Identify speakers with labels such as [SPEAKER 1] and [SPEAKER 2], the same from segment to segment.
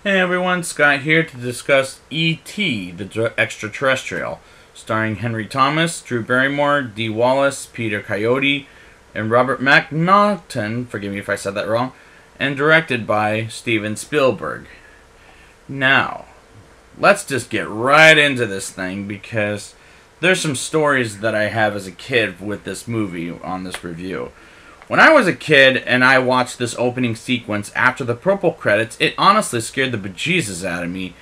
[SPEAKER 1] Hey everyone, Scott here to discuss E.T. The Extra Terrestrial, starring Henry Thomas, Drew Barrymore, Dee Wallace, Peter Coyote, and Robert McNaughton, forgive me if I said that wrong, and directed by Steven Spielberg. Now, let's just get right into this thing because there's some stories that I have as a kid with this movie on this review. When I was a kid and I watched this opening sequence after the purple credits, it honestly scared the bejesus out of me.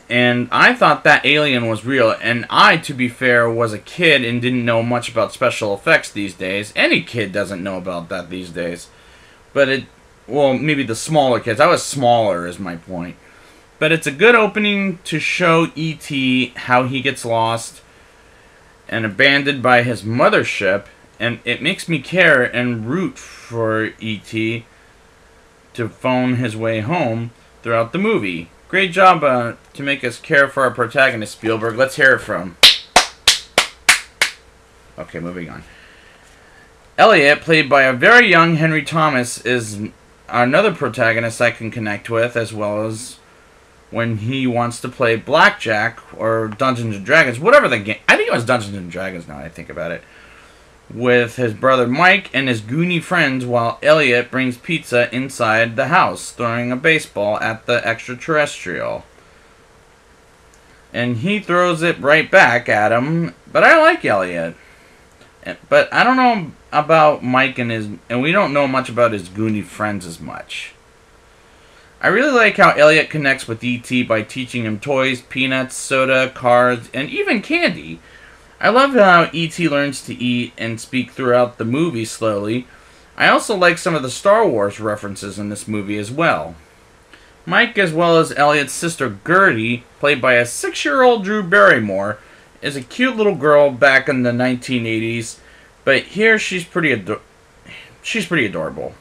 [SPEAKER 1] And I thought that alien was real, and I, to be fair, was a kid and didn't know much about special effects these days. Any kid doesn't know about that these days. But well, maybe the smaller kids. I was smaller is my point. But it's a good opening to show E.T. how he gets lost and abandoned by his mothership. And it makes me care and root for E.T. to phone his way home throughout the movie. Great job to make us care for our protagonist, Spielberg. Let's hear it from... Okay, moving on. Elliot, played by a very young Henry Thomas, is another protagonist I can connect with, as well as when he wants to play Blackjack or Dungeons & Dragons, whatever the game... I think it was Dungeons & Dragons now I think about it. With his brother Mike and his goony friends while Elliot brings pizza inside the house, throwing a baseball at the extraterrestrial. And he throws it right back at him, but I like Elliot. But I don't know about Mike and we don't know much about his goony friends as much. I really like how Elliot connects with E.T. by teaching him toys, peanuts, soda, cars, and even candy. I love how E.T. learns to eat and speak throughout the movie slowly. I also like some of the Star Wars references in this movie as well. Mike, as well as Elliot's sister Gertie, played by a 6-year-old Drew Barrymore, is a cute little girl back in the 1980s, but here she's pretty adorable.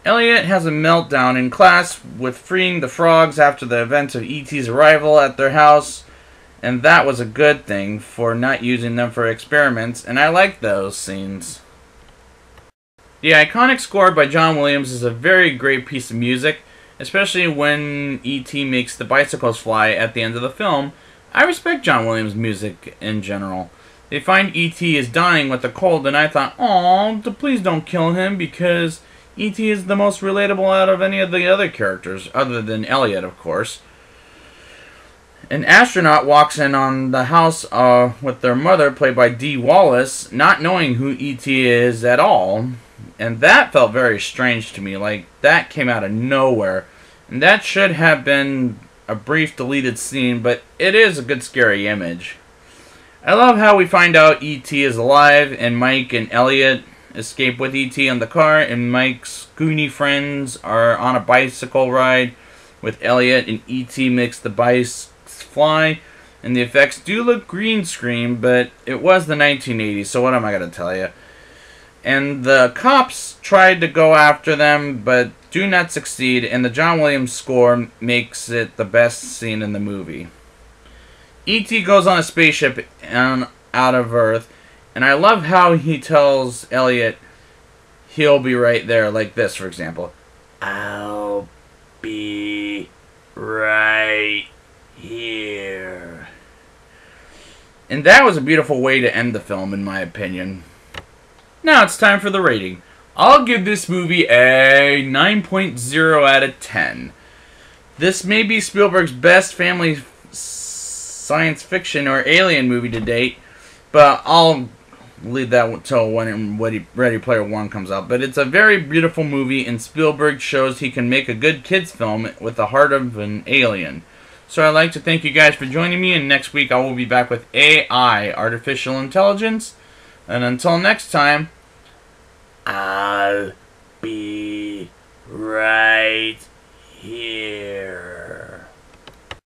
[SPEAKER 1] Elliot has a meltdown in class with freeing the frogs after the events of E.T.'s arrival at their house. And that was a good thing for not using them for experiments, and I like those scenes. The iconic score by John Williams is a very great piece of music, especially when E.T. makes the bicycles fly at the end of the film. I respect John Williams' music in general. They find E.T. is dying with a cold, and I thought, "Aw, please don't kill him," because E.T. is the most relatable out of any of the other characters, other than Elliot, of course. An astronaut walks in on the house with their mother, played by Dee Wallace, not knowing who E.T. is at all. And that felt very strange to me, like that came out of nowhere. And that should have been a brief deleted scene, but it is a good scary image. I love how we find out E.T. is alive, and Mike and Elliot escape with E.T. in the car, and Mike's goony friends are on a bicycle ride with Elliot, and E.T. makes the bikes fly, and the effects do look green screen, but it was the 1980s, so what am I going to tell you? And the cops tried to go after them, but do not succeed, and the John Williams score makes it the best scene in the movie. E.T. goes on a spaceship out of Earth, and I love how he tells Elliot he'll be right there, like this, for example. I'll be right here. And that was a beautiful way to end the film, in my opinion. Now it's time for the rating. I'll give this movie a 9.0 out of 10. This may be Spielberg's best family science fiction or alien movie to date, but I'll leave that until when Ready Player One comes out. But it's a very beautiful movie, and Spielberg shows he can make a good kids film with the heart of an alien. So I'd like to thank you guys for joining me, and next week I will be back with AI, Artificial Intelligence. And until next time, I'll be right here.